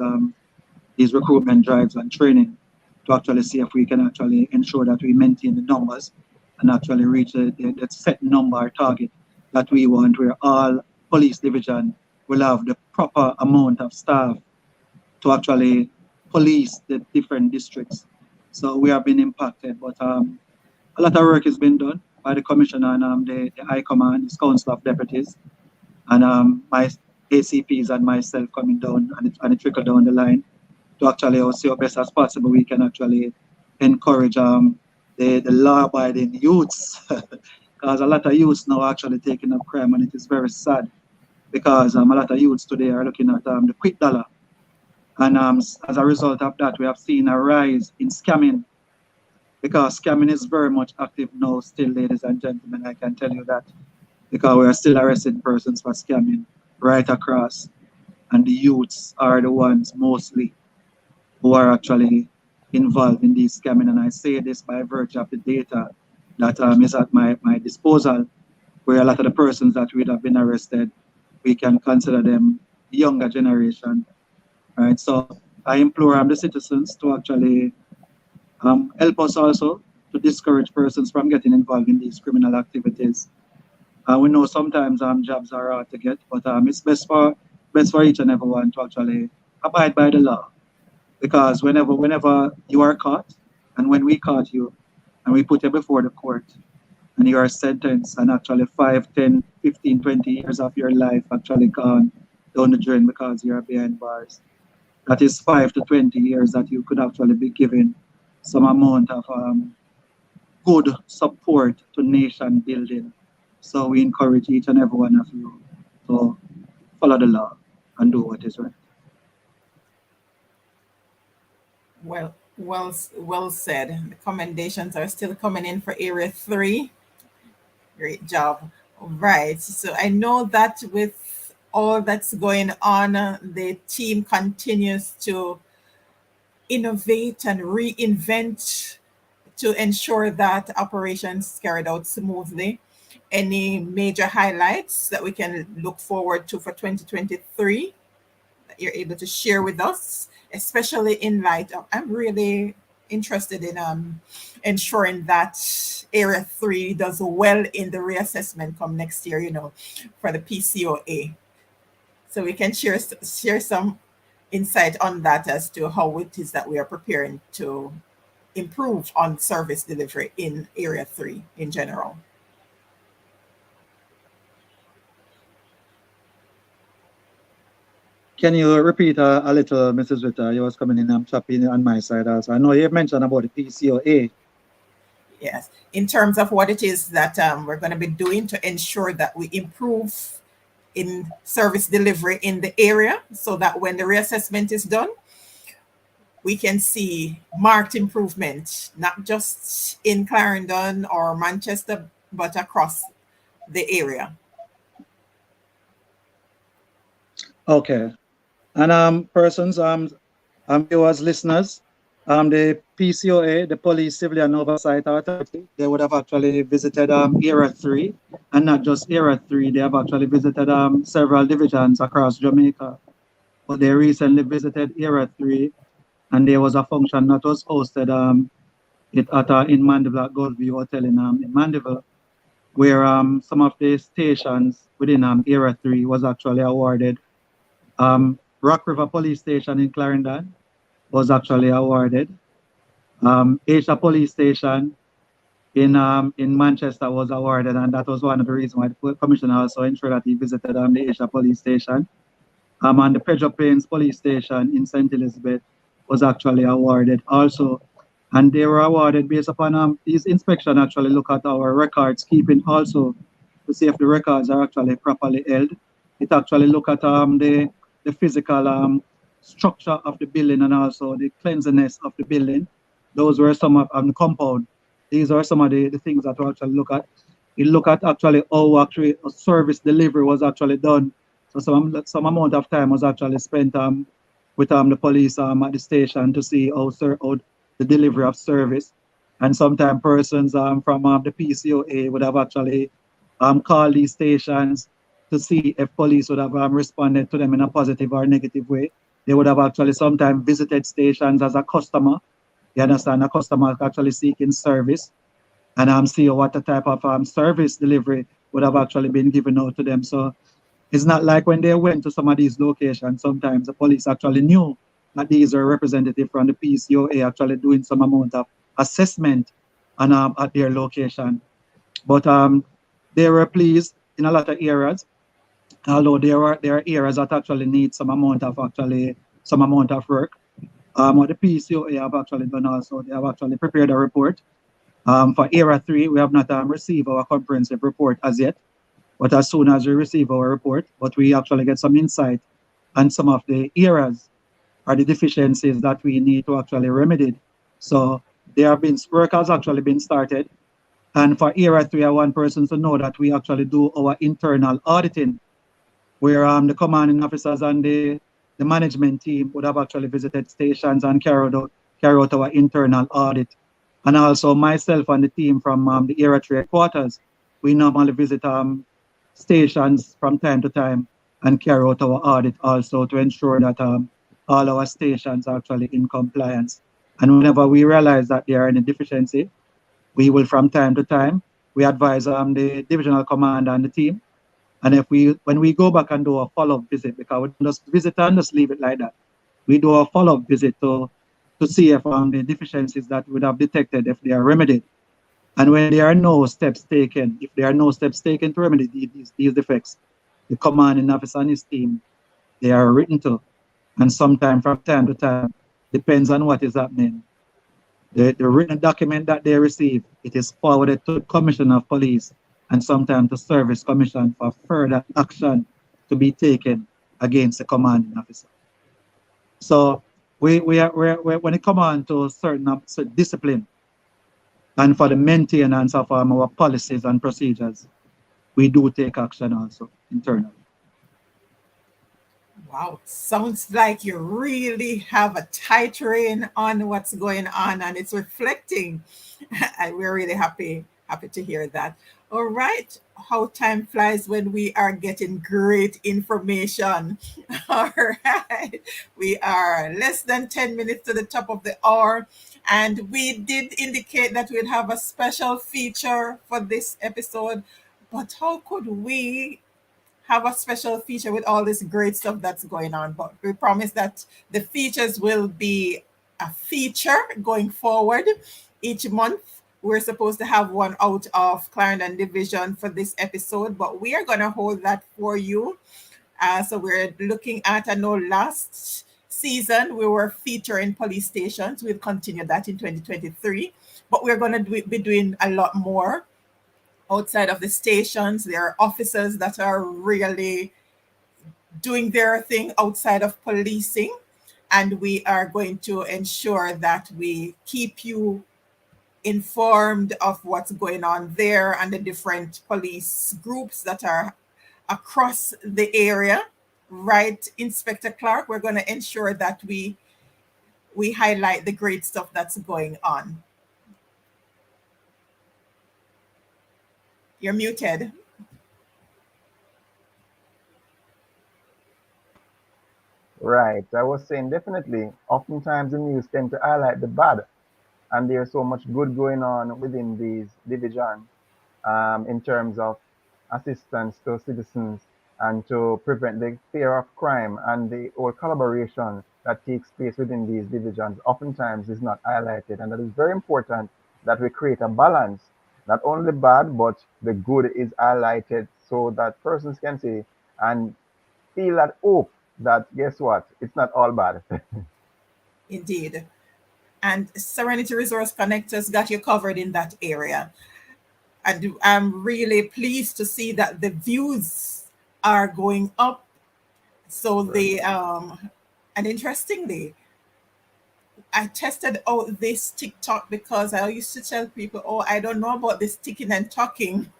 recruitment drives and training to actually see if we can actually ensure that we maintain the numbers and actually reach the set number or target that we want, where all police division will have the proper amount of staff to actually police the different districts. So we have been impacted, but a lot of work has been done by the Commissioner and the High Command, his Council of Deputies, and my ACPs and myself coming down and it trickle down the line to actually see how best as possible we can actually encourage the law-abiding youths, because a lot of youths now are actually taking up crime, and it is very sad because a lot of youths today are looking at the quick dollar, and as a result of that, we have seen a rise in scamming, because scamming is very much active now still, ladies and gentlemen. I can tell you that, because we are still arresting persons for scamming right across, and the youths are the ones mostly who are actually involved in these scamming. And I say this by virtue of the data that is at my disposal, where a lot of the persons that would have been arrested, we can consider them younger generation, right? So I implore the citizens to actually help us also to discourage persons from getting involved in these criminal activities. We know sometimes jobs are hard to get, but it's best for each and everyone to actually abide by the law. Because whenever you are caught, and when we caught you, and we put you before the court, and you are sentenced, and actually 5, 10, 15, 20 years of your life actually gone down the drain because you are behind bars. That is 5 to 20 years that you could actually be given some amount of good support to nation building. So we encourage each and every one of you to follow the law and do what is right. Well said. The commendations are still coming in for Area 3. Great job. All right. So I know that with all that's going on, the team continues to innovate and reinvent to ensure that operations carried out smoothly. Any major highlights that we can look forward to for 2023 that you're able to share with us, especially in light of, I'm really interested in ensuring that Area 3 does well in the reassessment come next year, for the PCOA. So we can share some insight on that as to how it is that we are preparing to improve on service delivery in Area 3 in general. Can you repeat a little, Mrs. Ritter? You was coming in and chopping on my side also. I know you mentioned about the PCOA. Yes, in terms of what it is that we're going to be doing to ensure that we improve in service delivery in the area, so that when the reassessment is done, we can see marked improvement, not just in Clarendon or Manchester, but across the area. Okay. And persons, viewers, listeners, the PCOA, the Police Civilian Oversight Authority, they would have actually visited Area 3, and not just Area 3, they have actually visited several divisions across Jamaica. But they recently visited Area 3, and there was a function that was hosted in Mandeville at Goldview Hotel in Mandeville, where some of the stations within Area 3 was actually awarded. Rock River Police Station in Clarendon was actually awarded. Asia Police Station in Manchester was awarded, and that was one of the reasons why the commissioner also ensured that he visited the Asia Police Station. And the Pedro Plains Police Station in St. Elizabeth was actually awarded also. And they were awarded based upon these inspection actually look at our records keeping also to see if the records are actually properly held. It actually look at the physical structure of the building and also the cleanliness of the building. Those were some of the compound. These are some of the things that we actually look at. It look at actually how actually a service delivery was actually done. So some amount of time was actually spent with the police at the station to see how the delivery of service. And sometimes persons from the PCOA would have actually called these stations to see if police would have responded to them in a positive or negative way. They would have actually sometimes visited stations as a customer. You understand, a customer actually seeking service, and see what the type of service delivery would have actually been given out to them. So it's not like when they went to some of these locations, sometimes the police actually knew that these are representatives from the PCOA actually doing some amount of assessment at their location. But they were pleased in a lot of areas, although there are areas that actually need some amount of work. What the PCOA have actually done also, they have actually prepared a report. For Area 3, we have not received our comprehensive report as yet, but as soon as we receive our report, we actually get some insight on some of the areas or the deficiencies that we need to actually remedy. So work has actually been started. And for Area 3, I want persons to know that we actually do our internal auditing, where the commanding officers and the management team would have actually visited stations and carry out our internal audit. And also myself and the team from the Area 3 headquarters, we normally visit stations from time to time and carry out our audit also to ensure that all our stations are actually in compliance. And whenever we realize that there are any deficiency, we will from time to time, we advise the divisional commander and the team. And when we go back and do a follow-up visit, because we don't just visit and just leave it like that. we do a follow-up visit to see if the deficiencies that we would have detected, if they are remedied. And when there are no steps taken, if there are no steps taken to remedy these defects, the commanding officer and his team, they are written to. And sometime from time to time, depends on what is happening. The written document that they receive, it is forwarded to the Commissioner of Police and sometimes to Service Commission for further action to be taken against the commanding officer. So when it comes on to certain discipline and for the maintenance of our policies and procedures, we do take action also internally. Wow, sounds like you really have a tight rein on what's going on, and it's reflecting. And we're really happy to hear that. All right, how time flies when we are getting great information. All right, we are less than 10 minutes to the top of the hour, and we did indicate that we'd have a special feature for this episode. But how could we have a special feature with all this great stuff that's going on? But we promise that the features will be a feature going forward. Each month, we're supposed to have one out of Clarendon Division for this episode, but we are going to hold that for you. So we're looking at, I know last season we were featuring police stations. We'll continue that in 2023, but we're going to be doing a lot more outside of the stations. There are officers that are really doing their thing outside of policing, and we are going to ensure that we keep you informed of what's going on there and the different police groups that are across the area. Right, Inspector Clarke, we're going to ensure that we highlight the great stuff that's going on. You're muted. Right. I was saying definitely. Oftentimes the news tend to highlight the bad, and there's so much good going on within these divisions in terms of assistance to citizens and to prevent the fear of crime and the whole collaboration that takes place within these divisions oftentimes is not highlighted. And that is very important that we create a balance. Not only the bad, but the good is highlighted so that persons can see and feel that hope that guess what? It's not all bad. Indeed. And Serenity Resource Connectors got you covered in that area. And I'm really pleased to see that the views are going up. So and interestingly, I tested out this TikTok because I used to tell people, oh, I don't know about this ticking and talking.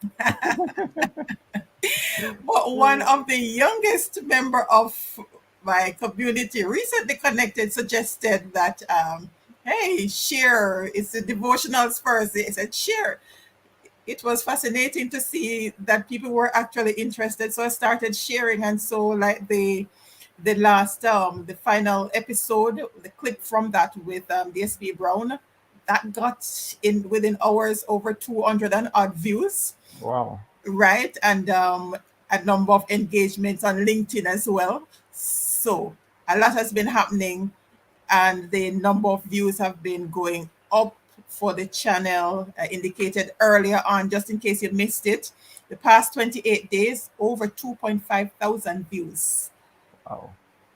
But one of the youngest member of my community recently connected suggested that, hey, share, it's the devotionals first. They said, share. It was fascinating to see that people were actually interested. So I started sharing. And so like the last, the final episode, the clip from that with DSP Brown, that got in within hours over 200 and odd views. Wow. Right, and a number of engagements on LinkedIn as well. So a lot has been happening, and the number of views have been going up for the channel. I indicated earlier on, just in case you missed it, the past 28 days, over 2.5 thousand views. Wow.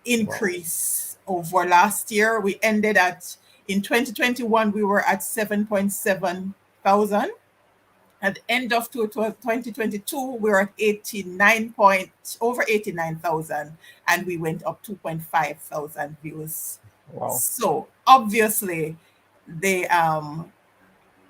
Increase over last year. We ended in 2021, we were at 7.7 thousand. At the end of 2022, we were at over 89,000, and we went up 2.5 thousand views. Wow. So obviously, there are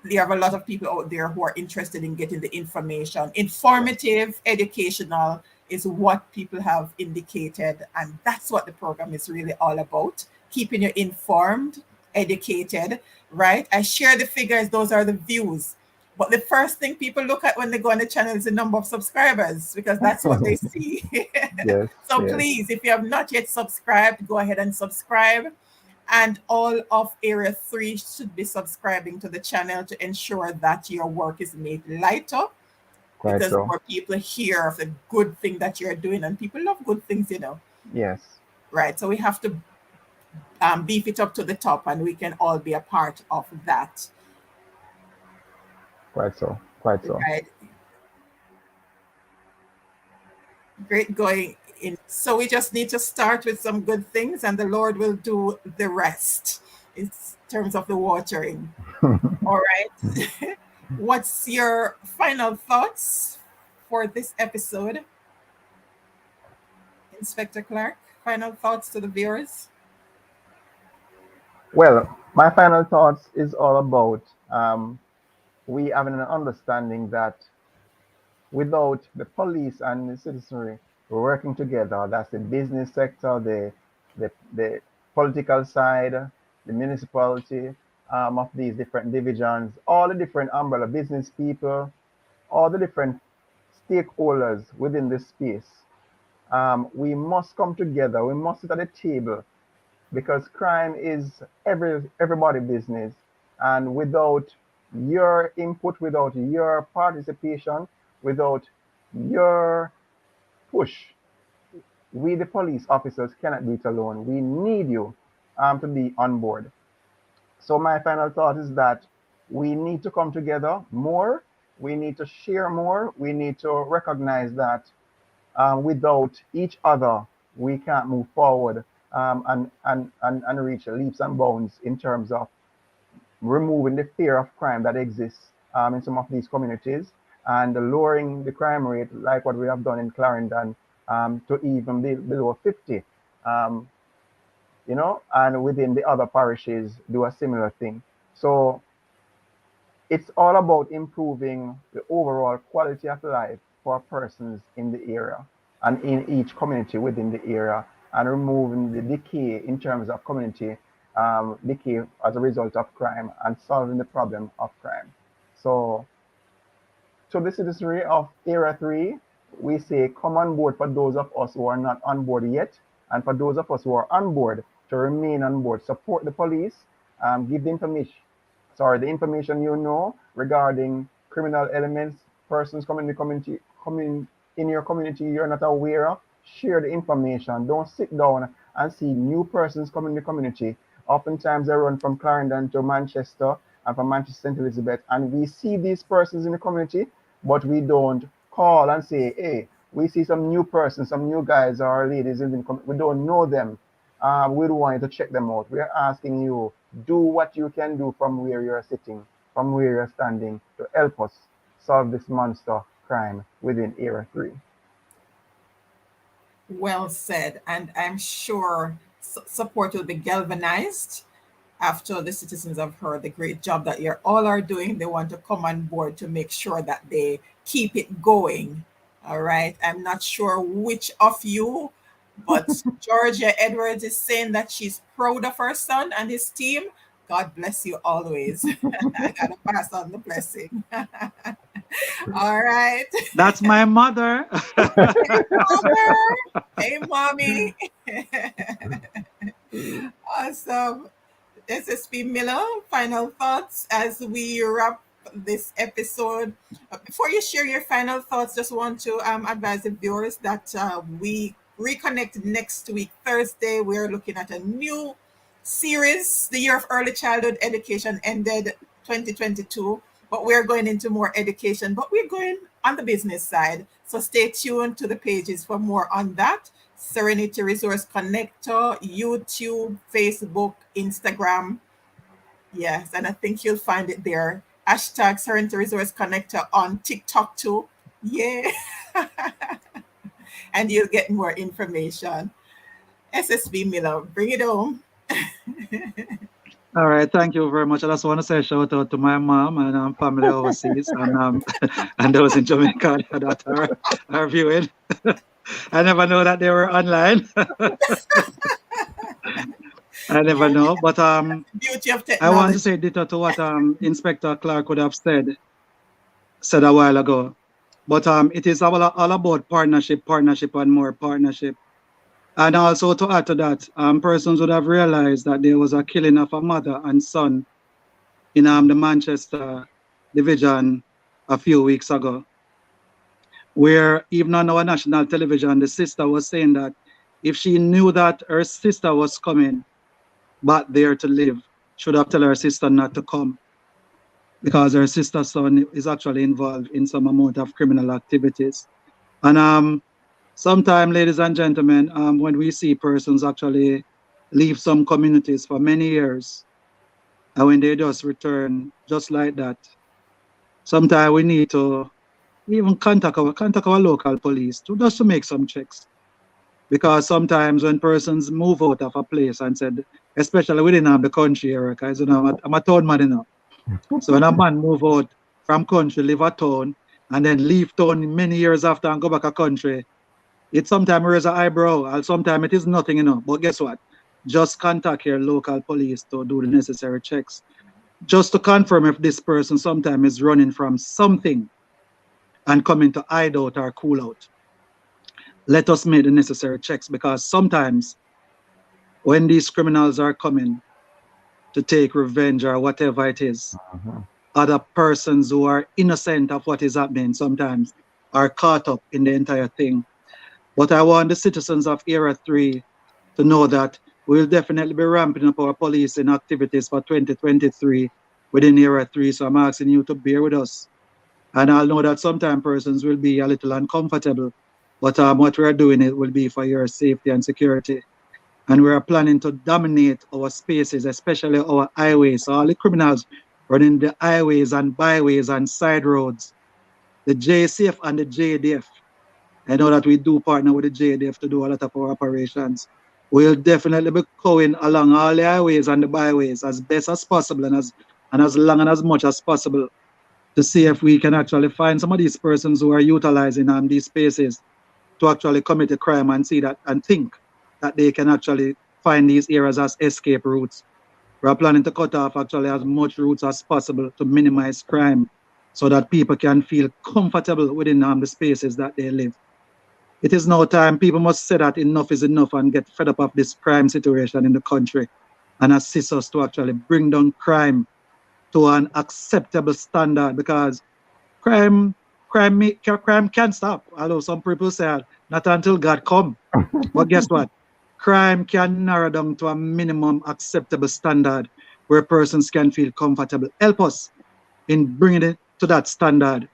a lot of people out there who are interested in getting the information. Informative, educational is what people have indicated, and that's what the program is really all about, keeping you informed, educated, right? I share the figures, those are the views. But the first thing people look at when they go on the channel is the number of subscribers, because that's what they see. Yes. So yes. please, if you have not yet subscribed, go ahead and subscribe. And all of Area 3 should be subscribing to the channel to ensure that your work is made lighter. Quite Because so. more people hear of the good thing that you're doing, and people love good things, Yes. Right. So we have to beef it up to the top, and we can all be a part of that. Quite so. Quite so. Right. Great going in. So we just need to start with some good things, and the Lord will do the rest in terms of the watering. All right. What's your final thoughts for this episode? Inspector Clarke, final thoughts to the viewers? Well, my final thoughts is all about we having an understanding that without the police and the citizenry working together, that's the business sector, the political side, the municipality of these different divisions, all the different umbrella business people, all the different stakeholders within this space. We must come together. We must sit at the table because crime is everybody business, and without your input, without your participation, without your push, we the police officers cannot do it alone. We need you to be on board. So my final thought is that we need to come together more. We need to share more. We need to recognize that without each other, we can't move forward and reach leaps and bounds in terms of removing the fear of crime that exists in some of these communities and lowering the crime rate, like what we have done in Clarendon, to even be below 50. And within the other parishes do a similar thing. So it's all about improving the overall quality of life for persons in the area and in each community within the area, and removing the decay in terms of community decay as a result of crime and solving the problem of crime. So to the citizenry of Area 3, we say come on board for those of us who are not on board yet, and for those of us who are on board, to remain on board, support the police, give the information you know regarding criminal elements, persons coming in the community, coming in your community you're not aware of. Share the information. Don't sit down and see new persons coming in the community. Oftentimes they run from Clarendon to Manchester and from Manchester to St. Elizabeth, and we see these persons in the community, but we don't call and say, hey, we see some new persons, some new guys or ladies in the community. We don't know them. We don't want you to check them out. We are asking you, do what you can do from where you're sitting, from where you're standing, to help us solve this monster crime within Area 3. Well said. And I'm sure support will be galvanized after the citizens have heard the great job that you all are doing. They want to come on board to make sure that they keep it going. All right. I'm not sure which of you, but Georgia Edwards is saying that she's proud of her son and his team. God bless you always. I gotta pass on the blessing. All right. That's my mother. Hey, mommy. Awesome. SSP Miller, final thoughts as we wrap this episode. Before you share your final thoughts, just want to advise the viewers that we reconnect next week, Thursday. We're looking at a new series. The Year of Early Childhood Education ended 2022, but we're going into more education, but we're going on the business side. So stay tuned to the pages for more on that. Serenity Resource Connector, YouTube, Facebook, Instagram. Yes, and I think you'll find it there. Hashtag Serenity Resource Connector on TikTok too. Yeah. And you'll get more information. SSB Miller, bring it home. All right, thank you very much. I just want to say a shout out to my mom and family overseas and those in Jamaica that are viewing. I never know that they were online. I never know, but Beauty of technology. I want to say ditto to what Inspector Clarke would have said a while ago. But it is all about partnership, and more partnership. And also to add to that, persons would have realized that there was a killing of a mother and son in the Manchester division a few weeks ago, where even on our national television, the sister was saying that if she knew that her sister was coming, but there to live, should have told her sister not to come because her sister's son is actually involved in some amount of criminal activities. And sometimes, ladies and gentlemen, when we see persons actually leave some communities for many years, and when they just return just like that, sometimes we need to even contact our local police to just to make some checks. Because sometimes when persons move out of a place and said, especially within the country, Eric, as you know, I'm a town man, you know. So when a man move out from country, live a town, and then leave town many years after and go back a country, it sometimes raise an eyebrow, and sometimes it is nothing, you know. But guess what? Just contact your local police to do the necessary checks. Just to confirm if this person sometimes is running from something and coming to hide out or cool out. Let us make the necessary checks because sometimes when these criminals are coming to take revenge or whatever it is, other persons who are innocent of what is happening sometimes are caught up in the entire thing. But I want the citizens of Era 3 to know that we'll definitely be ramping up our policing activities for 2023 within Era 3. So I'm asking you to bear with us. And I'll know that sometimes persons will be a little uncomfortable, but what we're doing it will be for your safety and security. And we are planning to dominate our spaces, especially our highways. So all the criminals running the highways and byways and side roads, the JCF and the JDF. I know that we do partner with the JDF to do a lot of our operations. We'll definitely be going along all the highways and the byways as best as possible and as long and as much as possible to see if we can actually find some of these persons who are utilizing these spaces to actually commit a crime and see that and think that they can actually find these areas as escape routes. We're planning to cut off actually as much routes as possible to minimize crime so that people can feel comfortable within the spaces that they live. It is now time people must say that enough is enough and get fed up of this crime situation in the country and assist us to actually bring down crime to an acceptable standard because crime crime can stop. Although some people say not until God come. But guess what? Crime can narrow down to a minimum acceptable standard where persons can feel comfortable. Help us in bringing it to that standard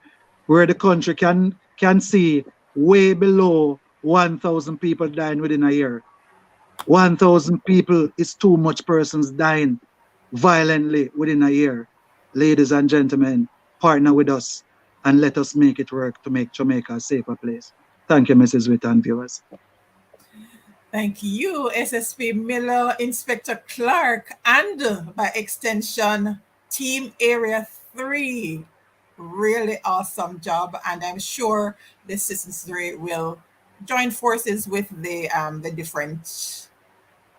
where the country can see way below 1,000 people dying within a year. 1,000 people is too much persons dying violently within a year. Ladies and gentlemen, partner with us and let us make it work to make Jamaica a safer place. Thank you, Mrs. Witt and viewers. Thank you, SSP Miller, Inspector Clarke, and by extension, Team Area 3. Really awesome job. And I'm sure the Citizens 3 will join forces with the different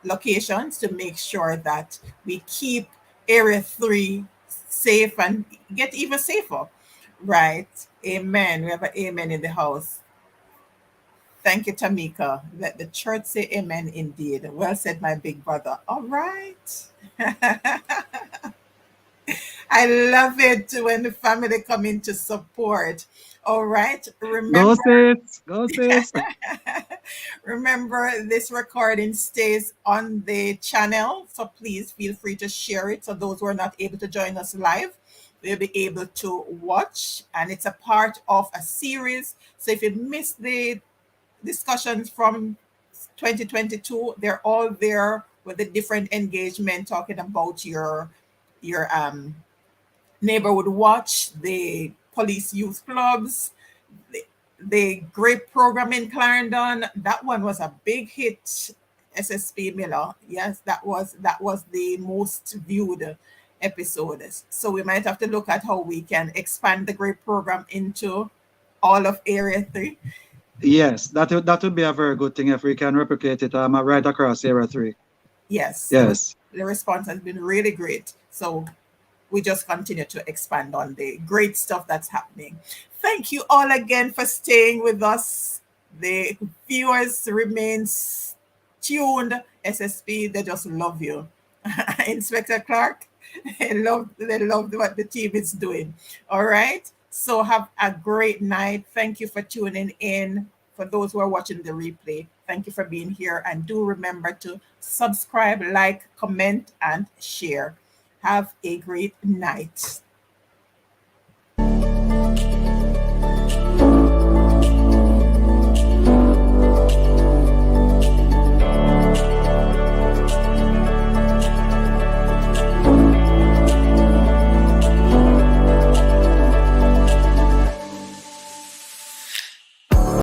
locations to make sure that we keep Area 3 safe and get even safer. Right. Amen. We have an amen in the house. Thank you, Tamika. Let the church say amen indeed. Well said, my big brother. All right. I love it when the family come in to support. All right. Go sis, go sis. Remember, this recording stays on the channel, so please feel free to share it so those who are not able to join us live will be able to watch. And it's a part of a series. So if you missed the discussions from 2022, they're all there with the different engagement talking about your neighborhood watch, the police youth clubs, the, the great program in Clarendon. That one was a big hit. SSP Miller, yes, that was the most viewed episode. So we might have to look at how we can expand the great program into all of Area 3. Yes, that would be a very good thing if we can replicate it right across Area 3. Yes. Yes. The response has been really great. So we just continue to expand on the great stuff that's happening. Thank you all again for staying with us. The viewers remain tuned. SSP, they just love you. Inspector Clarke, they love what the team is doing. All right. So have a great night. Thank you for tuning in for those who are watching the replay, thank you for being here. And do remember to subscribe, like, comment, and share. Have a great night.